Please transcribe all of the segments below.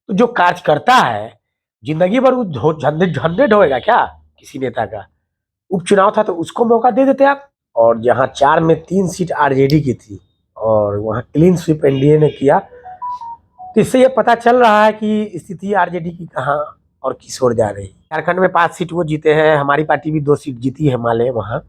तो जो कार्यकर्ता है, जिंदगी भर वो झंडे झंडे ढोएगा क्या किसी नेता का? उपचुनाव था तो उसको मौका दे देते आप। और जहां 4 में 3 सीट आरजेडी की थी और वहां क्लीन स्वीप एनडीए ने किया, तो इससे ये पता चल रहा है कि स्थिति आरजेडी की कहाँ और किस ओर जा रही है। झारखंड में 5 सीट वो जीते हैं, हमारी पार्टी भी 2 सीट जीती है माले वहाँ,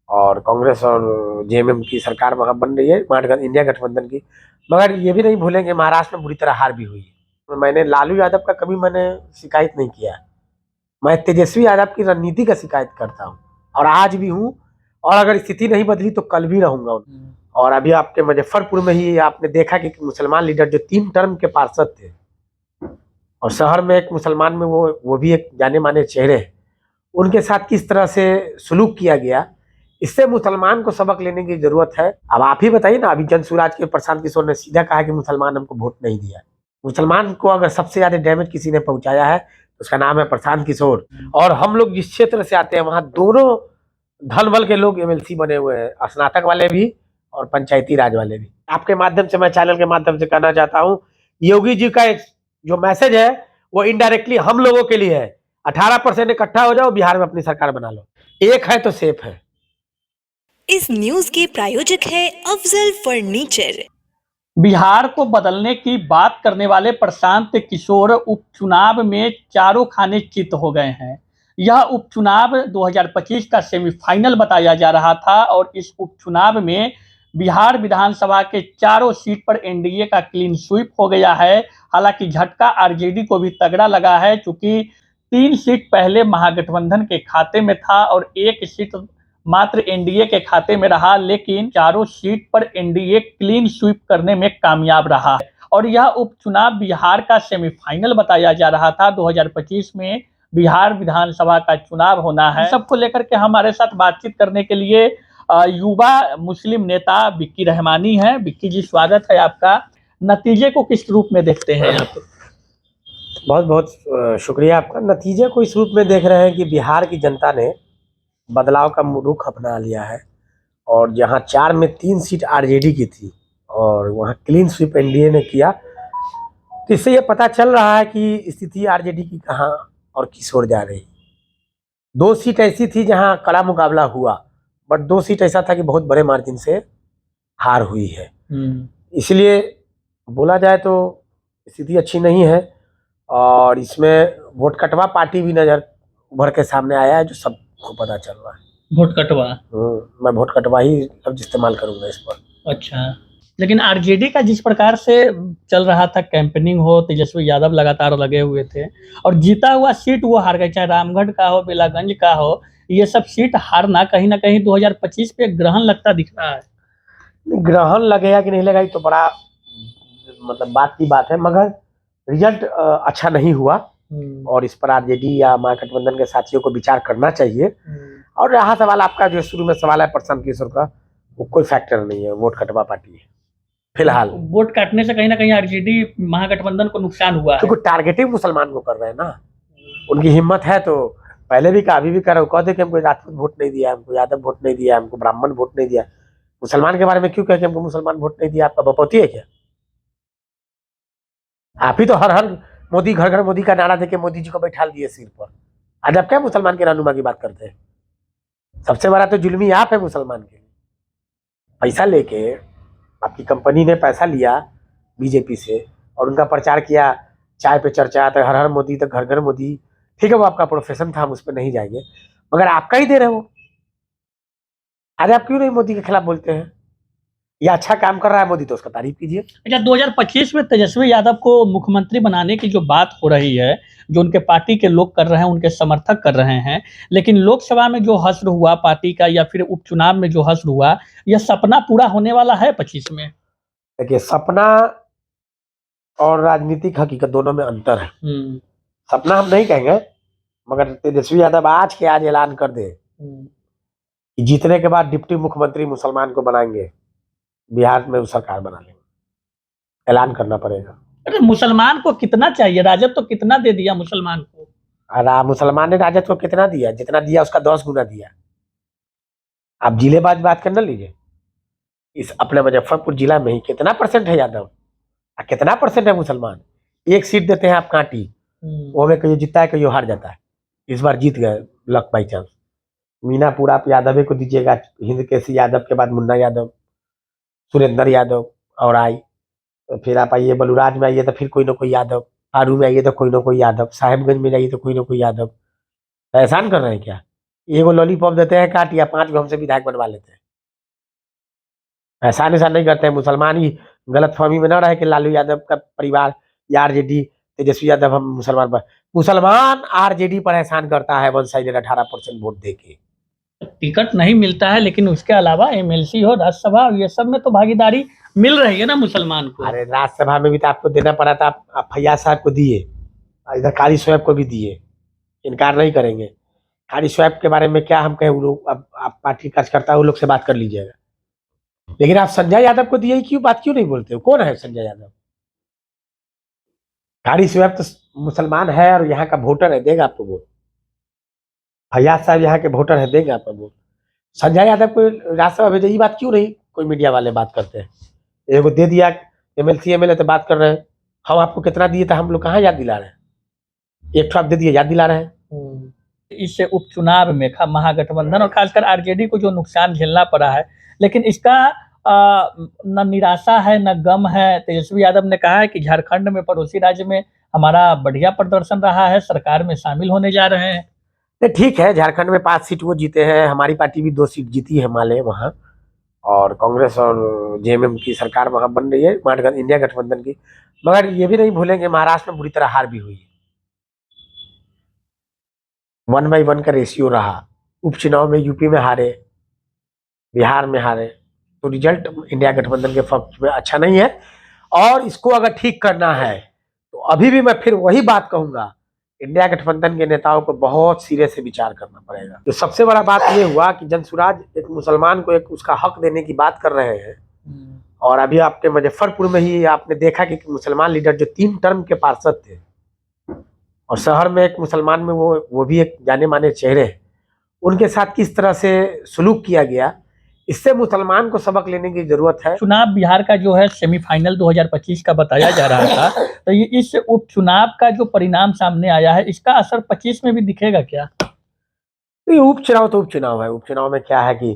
और कांग्रेस और जेएमएम की सरकार वहाँ बन रही है, इंडिया गठबंधन की। मगर ये भी नहीं भूलेंगे महाराष्ट्र में बुरी तरह हार भी हुई है। मैंने लालू यादव का कभी मैंने शिकायत नहीं किया, मैं तेजस्वी यादव की रणनीति का शिकायत करता हूँ और आज भी हूँ, और अगर स्थिति नहीं बदली तो कल भी रहूंगा। और अभी आपके मुजफ्फरपुर में ही आपने देखा कि मुसलमान लीडर जो 3 टर्म के पार्षद थे और शहर में एक मुसलमान में वो भी एक जाने माने चेहरे हैं, उनके साथ किस तरह से सुलूक किया गया, इससे मुसलमान को सबक लेने की जरूरत है। अब आप ही बताइए ना, अभी जन सुराज के प्रशांत किशोर ने सीधा कहा कि मुसलमान हमको वोट नहीं दिया। मुसलमान को अगर सबसे ज्यादा डैमेज किसी ने पहुंचाया है तो उसका नाम है प्रशांत किशोर। और हम लोग जिस क्षेत्र से आते हैं वहां दोनों धन बल के लोग एमएलसी बने हुए हैं, स्नातक वाले भी और पंचायती राज वाले भी। आपके माध्यम से, मैं चैनल के माध्यम से कहना चाहता हूँ, योगी जी का जो मैसेज है वो इनडायरेक्टली हम लोगों के लिए है। 18% इकट्ठा हो जाओ, बिहार में अपनी सरकार बना लो, एक है तो सेफ है। इस न्यूज के प्रायोजक है अफजल फर्नीचर। बिहार को बदलने की बात करने वाले प्रशांत किशोर उपचुनाव में चारों खाने चित हो गए हैं। यह उपचुनाव 2025 का सेमीफाइनल बताया जा रहा था और इस उपचुनाव में बिहार विधानसभा के चारों सीट पर एनडीए का क्लीन स्वीप हो गया है। हालांकि झटका आरजेडी को भी तगड़ा लगा है, चूंकि 3 सीट पहले महागठबंधन के खाते में था और 1 सीट मात्र एनडीए के खाते में रहा, लेकिन चारों सीट पर एनडीए क्लीन स्वीप करने में कामयाब रहा है। और यह उपचुनाव बिहार का सेमीफाइनल बताया जा रहा था। 2025 में बिहार विधानसभा का चुनाव होना है। सबको लेकर के हमारे साथ बातचीत करने के लिए युवा मुस्लिम नेता विक्की रहमानी है। विक्की जी, स्वागत है आपका। नतीजे को किस रूप में देखते हैं आप? बहुत बहुत शुक्रिया आपका। नतीजे को इस रूप में देख रहे हैं कि बिहार की जनता ने बदलाव का रुख अपना लिया है, और जहां 4 में 3 सीट आरजेडी की थी और वहां क्लीन स्वीप एनडीए ने किया, तो इससे ये पता चल रहा है कि स्थिति आरजेडी की कहाँ और किस ओर जा रही है। 2 सीट ऐसी थी जहां कड़ा मुकाबला हुआ, बट 2 सीट ऐसा था कि बहुत बड़े मार्जिन से हार हुई है। इसलिए बोला जाए तो स्थिति अच्छी नहीं है, और इसमें वोट कटवा पार्टी भी नजर उभर के सामने आया है, जो सबको पता चल रहा है। वोट कटवा? मैं वोट कटवा ही लफ्ज इस्तेमाल करूंगा इस पर। अच्छा, लेकिन आरजेडी का जिस प्रकार से चल रहा था कैंपेनिंग हो, तेजस्वी यादव लगातार लगे हुए थे और जीता हुआ सीट वो हार गए, चाहे रामगढ़ का हो, बेलागंज का हो, ये सब सीट हारना कहीं ना कहीं 2025 पे ग्रहण लगता दिख रहा है। ग्रहण लगेगा कि नहीं लगेगा तो बड़ा मतलब बात की बात है, मगर रिजल्ट अच्छा नहीं हुआ, और इस पर आरजेडी या महागठबंधन के साथियों को विचार करना चाहिए। और रहा सवाल आपका जो शुरू में सवाल है प्रशांत किशोर का, वो कोई फैक्टर नहीं है, वोट कटवा पार्टी है फिलहाल। वोट काटने से कहीं ना कहीं आरजेडी महागठबंधन को नुकसान हुआ है, क्योंकि टारगेटिंग मुसलमान को कर रहे हैं ना। उनकी हिम्मत है तो पहले भी कहा, अभी भी कर रहे हो, कहते कि हमको राजपूत वोट नहीं दिया, हमको यादव वोट नहीं दिया, हमको ब्राह्मण वोट नहीं दिया। मुसलमान के बारे में क्यों कहे कि हमको मुसलमान वोट नहीं दिया? आपका बपौती है क्या? आप ही तो हर हर मोदी, घर घर मोदी का नारा देके मोदी जी को बैठा दिए सिर पर। आज आप क्या मुसलमान के रहनुमा की बात करते हैं? सबसे बड़ा तो जुल्मी आप है मुसलमान के लिए। पैसा लेके आपकी कंपनी ने पैसा लिया बीजेपी से और उनका प्रचार किया, चाय पे चर्चा, तो हर हर मोदी, तो घर घर मोदी। ठीक है, वो आपका प्रोफेशन था, हम उस पर नहीं जाएंगे, मगर आपका ही दे रहे हो। आज आप क्यों नहीं मोदी के खिलाफ बोलते हैं? ये अच्छा काम कर रहा है मोदी तो उसका तारीफ कीजिए। अच्छा, 2025 में तेजस्वी यादव को मुख्यमंत्री बनाने की जो बात हो रही है, जो उनके पार्टी के लोग कर रहे हैं, उनके समर्थक कर रहे हैं, लेकिन लोकसभा में जो हश्र हुआ पार्टी का या फिर उपचुनाव में जो हश्र हुआ, यह सपना पूरा होने वाला है 25 में? देखिए, सपना और राजनीतिक हकीकत दोनों में अंतर है। सपना हम नहीं कहेंगे, मगर तेजस्वी यादव आज के आज ऐलान कर दे कि जीतने के बाद डिप्टी मुख्यमंत्री मुसलमान को बनाएंगे, बिहार में वो सरकार बना लेंगे, ऐलान करना पड़ेगा। अरे मुसलमान को कितना चाहिए? राजद तो कितना दे दिया मुसलमान को। मुसलमान ने राजद को कितना दिया? जितना दिया उसका 10 गुना दिया। आप जिलेबाज बात करना लीजिए, इस अपने मुजफ्फरपुर जिला में ही कितना परसेंट है यादव और कितना परसेंट है मुसलमान? एक सीट देते हैं आप कांटी, वो में कहीं जीतता है कहीं हार जाता है। इस बार जीत गए लक बाई चांस। मीनापुर आप यादव को दीजिएगा, हिंद केसरी यादव के बाद मुन्ना यादव, सुरेंद्र यादव और आई, तो फिर आप आइए बलूराज में आइए तो फिर कोई ना कोई यादव, आरू में आइए तो कोई ना कोई यादव, साहेबगंज में जाइए तो कोई ना कोई यादव। तो एहसान कर रहे हैं क्या? एगो लॉलीपॉप देते हैं काट या 5 गो हमसे विधायक बनवा लेते हैं। एहसान ऐसा नहीं करते हैं। मुसलमान ही गलत फहमी में न रहे कि लालू यादव का परिवार या आरजेडी तेजस्वी यादव हम मुसलमान पर, मुसलमान आरजेडी पर एहसान करता है 1 साइडेड 18% वोट दे के। टिकट नहीं मिलता है, लेकिन उसके अलावा एमएलसी हो, राज्यसभा, ये सब में तो भागीदारी मिल रही है ना मुसलमान को। अरे राज्यसभा में भी तो आपको देना पड़ा था, आप फैयाज साहब को दिए, इधर कारी शोएब को भी दिए, इनकार नहीं करेंगे। कारी शोएब के बारे में क्या हम कहें, वो लोग अब आप पार्टी कार्यकर्ता वो लोग से बात कर लीजिएगा। लेकिन आप संजय यादव को दिए क्यों, बात क्यों नहीं बोलते हो? कौन है संजय यादव? कारी शोएब तो मुसलमान है और यहाँ का वोटर है, देगा आपको वोट। फैयाज साहब यहाँ के वोटर है, देंगे आपको वोट। संजय यादव को राज्यसभा भेजे, ये बात क्यों नहीं कोई मीडिया वाले बात करते हैं? एगो दे दिया एमएलसी एमएलए तो बात कर रहे हैं, हम आपको कितना दिए था, हम लोग कहाँ याद दिला रहे हैं? एक ठो आप दे दिए, याद दिला रहे हैं। इस उपचुनाव में महागठबंधन और खासकर आरजेडी को जो नुकसान झेलना पड़ा है, लेकिन इसका न निराशा है न गम है। तेजस्वी यादव ने कहा है कि झारखंड में, पड़ोसी राज्य में हमारा बढ़िया प्रदर्शन रहा है, सरकार में शामिल होने जा रहे हैं। नहीं ठीक है, झारखंड में 5 सीट वो जीते हैं, हमारी पार्टी भी 2 सीट जीती है माले वहाँ, और कांग्रेस और जेएमएम की सरकार वहाँ बन रही है, इंडिया गठबंधन की। मगर ये भी नहीं भूलेंगे महाराष्ट्र में बुरी तरह हार भी हुई है, 1/1 का रेशियो रहा। उपचुनाव में यूपी में हारे, बिहार में हारे, तो रिजल्ट इंडिया गठबंधन के पक्ष में अच्छा नहीं है। और इसको अगर ठीक करना है तो अभी भी मैं फिर वही बात कहूंगा, इंडिया गठबंधन के नेताओं को बहुत सिरे से विचार करना पड़ेगा। तो सबसे बड़ा बात ये हुआ कि जनसुराज एक मुसलमान को एक उसका हक देने की बात कर रहे हैं, और अभी आपके मुजफ्फरपुर में ही आपने देखा कि मुसलमान लीडर जो 3 टर्म के पार्षद थे, और शहर में एक मुसलमान में वो भी एक जाने माने चेहरे हैं, उनके साथ किस तरह से सलूक किया गया, इससे मुसलमान को सबक लेने की जरूरत है। चुनाव बिहार का जो है सेमीफाइनल 2025 का बताया जा रहा था, तो ये इस उपचुनाव का जो परिणाम सामने आया है, इसका असर 25 में भी दिखेगा क्या? तो ये उपचुनाव तो उपचुनाव है। उपचुनाव में क्या है कि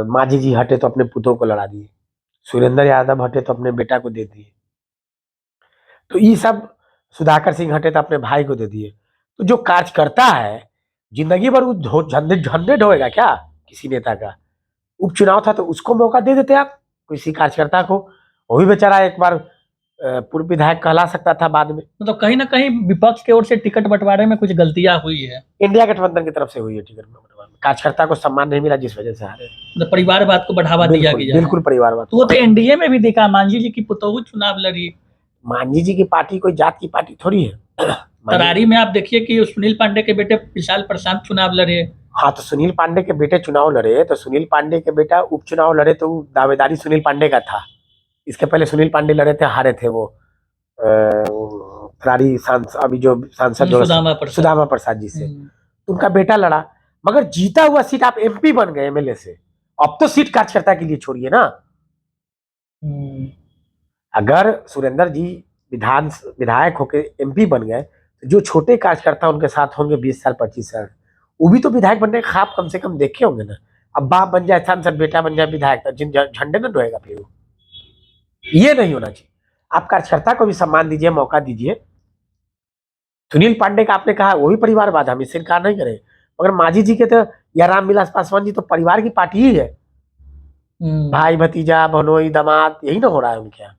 मांझी जी हटे तो अपने पुतों को लड़ा दिए, सुरेंद्र यादव हटे तो अपने बेटा को दे दिए, तो ये सब, सुधाकर सिंह हटे तो अपने भाई को दे दिए। तो जो कार्यकर्ता है जिंदगी भर वो झंडे ढोएगा क्या किसी नेता का? उपचुनाव था तो उसको मौका दे देते आप, किसी कार्यकर्ता को, वो भी बेचारा एक बार पूर्व विधायक कहला सकता था बाद में। तो कहीं ना कहीं विपक्ष की ओर से टिकट बंटवारे में कुछ गलतियां हुई है, इंडिया गठबंधन की तरफ से हुई है टिकट बंटवारे में, कार्यकर्ता को सम्मान नहीं मिला जिस वजह से हारे। मतलब परिवारवाद को बढ़ावा दिया गया है। बिल्कुल परिवारवाद। तो वो तो एनडीए में भी देखा, मांझी जी की पुतोहू चुनाव लड़ी। मांझी जी की पार्टी कोई जात की पार्टी थोड़ी है। तरारी में आप देखिए कि सुनील पांडे के बेटे विशाल प्रशांत चुनाव लड़े। हाँ, तो सुनील पांडे के बेटे चुनाव लड़े, तो सुनील पांडे के बेटा उपचुनाव लड़े, तो दावेदारी सुनील पांडे का था। इसके पहले सुनील पांडे लड़े थे, हारे थे वो तरारी अभी जो सांसद सुदामा प्रसाद जी से, तो उनका बेटा लड़ा, मगर जीता हुआ सीट आप एमपी बन गए एमएलए से। अब तो सीट कार्यकर्ता के लिए छोड़िए ना। अगर सुरेंद्र जी विधायक होकर एमपी बन गए, तो जो छोटे कार्यकर्ता उनके साथ होंगे 20 साल 25 साल, वो भी तो विधायक बनने का ख्वाब कम से कम देखे होंगे ना। अब बाप बन जाए सांसद, बेटा बन जाए विधायक, झंडे न ढोएगा फिर वो। ये नहीं होना चाहिए। आप कार्यकर्ता को भी सम्मान दीजिए, मौका दीजिए। सुनील पांडे का आपने कहा वो भी परिवारवाद, हम इससे इनकार नहीं करें, मगर मांझी जी के तो या रामविलास पासवान जी तो परिवार की पार्टी ही है। भाई भतीजा भनोई दामाद यही ना हो रहा है उनके यहाँ।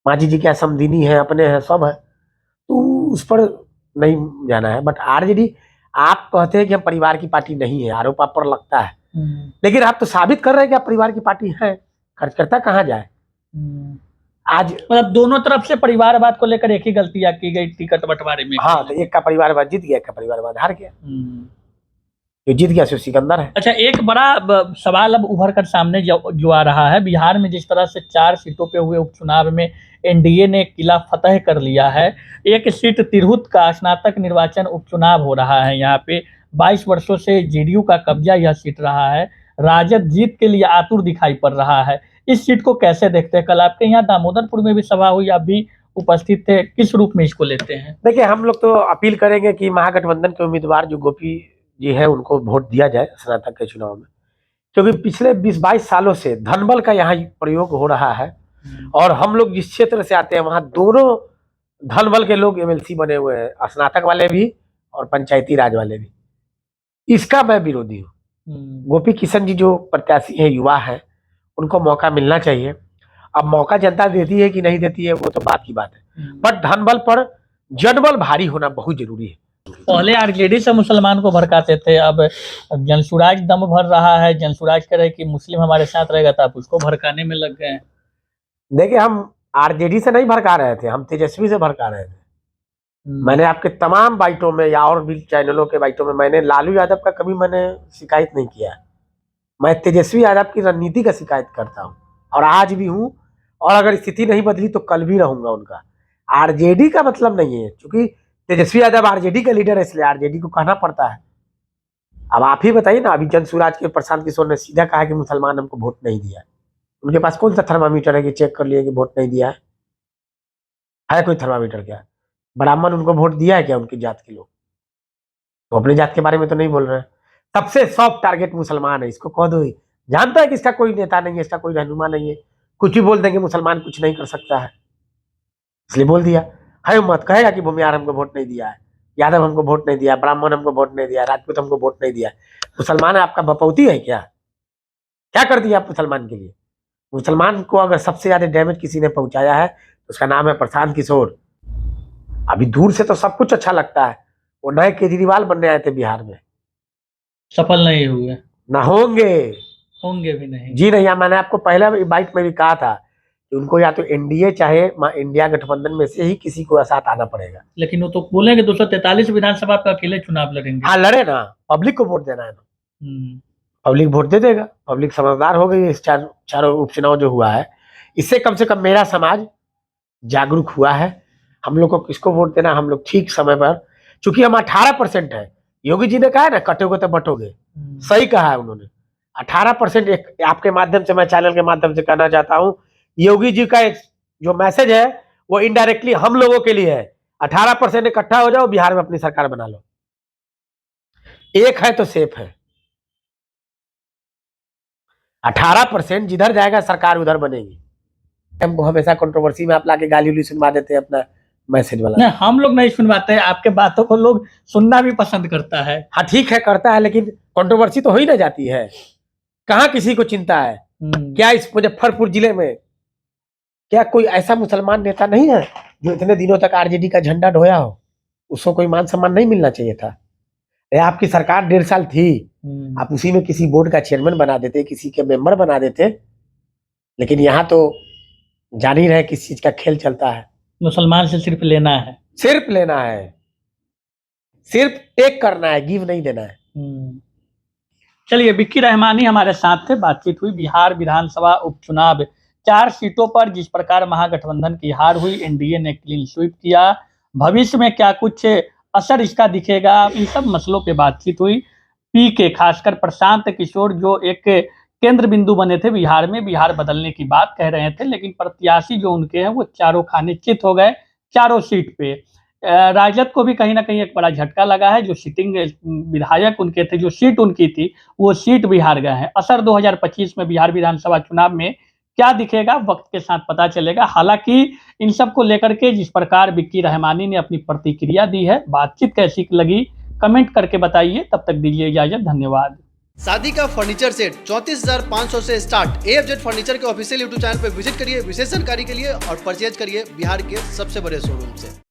मांझी जी क्या समधिनी है, अपने हैं, सब है, तो उस पर नहीं जाना है। बट आरजेडी, आप कहते हैं कि हम परिवार की पार्टी नहीं है, आरोप आप पर लगता है, लेकिन आप तो साबित कर रहे हैं कि आप परिवार की पार्टी है। कार्यकर्ता कहाँ जाए आज? मतलब दोनों तरफ से परिवारवाद को लेकर एक ही गलतियां की गई टिकट बंटवारे में। हाँ, तो एक का परिवारवाद जीत गया, एक का परिवारवाद हार गया। जो जीत गया सिकंदर है। अच्छा, एक बड़ा सवाल अब उभर कर सामने जो आ रहा है, बिहार में जिस तरह से 4 सीटों पे हुए उपचुनाव में एनडीए ने किला फतेह कर लिया है, एक सीट तिरहुत का स्नातक निर्वाचन उपचुनाव हो रहा है। यहाँ पे 22 वर्षों से जेडीयू का कब्जा यह सीट रहा है, राजद जीत के लिए आतुर दिखाई पड़ रहा है। इस सीट को कैसे देखते हैं? कल आपके यहाँ दामोदरपुर में भी सभा हुई, आप भी उपस्थित थे, किस रूप में इसको लेते हैं? देखिए, हम लोग तो अपील करेंगे कि महागठबंधन के उम्मीदवार जो गोपी जी है उनको वोट दिया जाए स्नातक के चुनाव में, क्योंकि पिछले 20-22 सालों से धनबल का यहाँ प्रयोग हो रहा है और हम लोग जिस क्षेत्र से आते हैं वहाँ दोनों धनबल के लोग एमएलसी बने हुए हैं, स्नातक वाले भी और पंचायती राज वाले भी। इसका मैं विरोधी हूँ। गोपी किशन जी जो प्रत्याशी है, युवा है, उनको मौका मिलना चाहिए। अब मौका जनता देती है कि नहीं देती है वो तो बात की बात है, बट धनबल पर जनबल भारी होना बहुत जरूरी है। पहले आरजेडी से मुसलमान को भड़काते थे, अब जनसुराज दम भर रहा है, जनसुराज कह रहे कि मुस्लिम हमारे साथ रहेगा, तो आप उसको भड़काने में लग गए हैं। देखिए, हम आरजेडी से नहीं भड़का रहे थे, हम तेजस्वी से भड़का रहे थे। मैंने आपके तमाम बाइटों में या और भी चैनलों के बाइटों में मैंने लालू यादव का कभी मैंने शिकायत नहीं किया। मैं तेजस्वी यादव की रणनीति का शिकायत करता हूँ और आज भी हूँ, और अगर स्थिति नहीं बदली तो कल भी रहूंगा उनका। आरजेडी का मतलब नहीं है, क्योंकि तेजस्वी यादव आरजेडी का लीडर है, इसलिए आरजेडी को कहना पड़ता है। अब आप ही बताइए ना, अभी जनसुराज के प्रशांत किशोर ने सीधा कहा कि मुसलमान हमको वोट नहीं दिया। उनके पास कौन सा थर्मामीटर है कि चेक कर लिए कि वोट नहीं दिया है कोई थर्मामीटर? क्या ब्राह्मण उनको वोट दिया है क्या? उनकी जात के लोग तो अपनी जात के बारे में तो नहीं बोल रहे हैं। सबसे सॉफ्ट टारगेट मुसलमान है, इसको कह दो। ही जानता है कि इसका कोई नेता नहीं है, इसका कोई रहनुमा नहीं है, कुछ भी बोल देंगे मुसलमान कुछ नहीं कर सकता है, इसलिए बोल दिया है। मत कहेगा कि भूमियार हमको वोट नहीं दिया है, यादव हमको वोट नहीं दिया, ब्राह्मण हमको वोट नहीं दिया, राजपूत हमको वोट नहीं दिया। मुसलमान आपका बपौती है क्या? क्या कर दिया आप मुसलमान के लिए? मुसलमान को अगर सबसे ज्यादा डैमेज किसी ने पहुंचाया है तो उसका नाम है प्रशांत किशोर। अभी दूर से तो सब कुछ अच्छा लगता है, वो नए केजरीवाल बनने आए थे बिहार में, सफल नहीं हुए, ना होंगे भी नहीं जी नहीं। मैंने आपको पहले बाइट में भी कहा था कि उनको या तो एनडीए चाहे इंडिया गठबंधन में से ही किसी को साथ आना पड़ेगा। लेकिन वो तो बोलेंगे 243 विधानसभा पे अकेले चुनाव लड़ेंगे। हाँ लड़े ना, पब्लिक को वोट देना है ना, पब्लिक वोट दे देगा। पब्लिक समझदार हो गई। इस चारों उपचुनाव जो हुआ है, इससे कम से कम मेरा समाज जागरूक हुआ है। हम लोग को किसको वोट देना, हम लोग ठीक समय पर, चूंकि हम 18% है। योगी जी ने कहा है ना, कटोगे तो बटोगे, सही कहा है उन्होंने। 18% एक आपके माध्यम से, मैं चैनल के माध्यम से कहना चाहता हूं, योगी जी का एक जो मैसेज है वो इनडायरेक्टली हम लोगों के लिए है। 18% इकट्ठा हो जाओ, बिहार में अपनी सरकार बना लो। एक है तो सेफ है। 18% जिधर जाएगा सरकार उधर बनेगी। हमको हमेशा कंट्रोवर्सी में आप लाके गाली उली सुनवा देते हैं अपना मैसेज वाला। नहीं, हम लोग नहीं सुनवाते हैं, आपके बातों को लोग सुनना भी पसंद करता है। हाँ ठीक है, करता है, लेकिन कंट्रोवर्सी तो हो ही ना जाती है। कहाँ किसी को चिंता है? क्या इस मुजफ्फरपुर जिले में क्या कोई ऐसा मुसलमान नेता नहीं है जो इतने दिनों तक आरजेडी का झंडा ढोया हो? उसको कोई मान सम्मान नहीं मिलना चाहिए था? आपकी सरकार 1.5 साल थी, आप उसी में किसी बोर्ड का चेयरमैन बना देते, किसी के मेंबर बना देते। लेकिन यहाँ तो जान ही रहे किस चीज का खेल चलता है। मुसलमान से सिर्फ लेना है, सिर्फ लेना है, सिर्फ टेक करना है, गिव नहीं देना है। चलिए, विक्की रहमानी हमारे साथ थे, बातचीत हुई। बिहार विधानसभा उपचुनाव 4 सीटों पर जिस प्रकार महागठबंधन की हार हुई, एनडीए ने क्लीन स्वीप किया, भविष्य में क्या कुछ असर इसका दिखेगा, इन सब मसलों पे बातचीत हुई। पीके खासकर प्रशांत किशोर जो एक केंद्र बिंदु बने थे बिहार में, बिहार बदलने की बात कह रहे थे, लेकिन प्रत्याशी जो उनके हैं वो चारों खाने चित हो गए, चारों सीट पे। राजद को भी कहीं ना कहीं एक बड़ा झटका लगा है। जो सिटिंग विधायक उनके थे, जो सीट उनकी थी, वो सीट भी हार गए हैं। असर 2025 में बिहार विधानसभा चुनाव में क्या दिखेगा, वक्त के साथ पता चलेगा। हालांकि इन सब को लेकर के जिस प्रकार विक्की रहमानी ने अपनी प्रतिक्रिया दी है, बातचीत कैसी लगी कमेंट करके बताइए। तब तक दीजिए इजाजत, धन्यवाद। शादी का फर्नीचर सेट 34,500 से स्टार्ट। AFZ फर्नीचर के ऑफिशियल यूट्यूब चैनल पर विजिट करिए विशेष जानकारी के लिए और परचेज करिए बिहार के सबसे बड़े शोरूम से।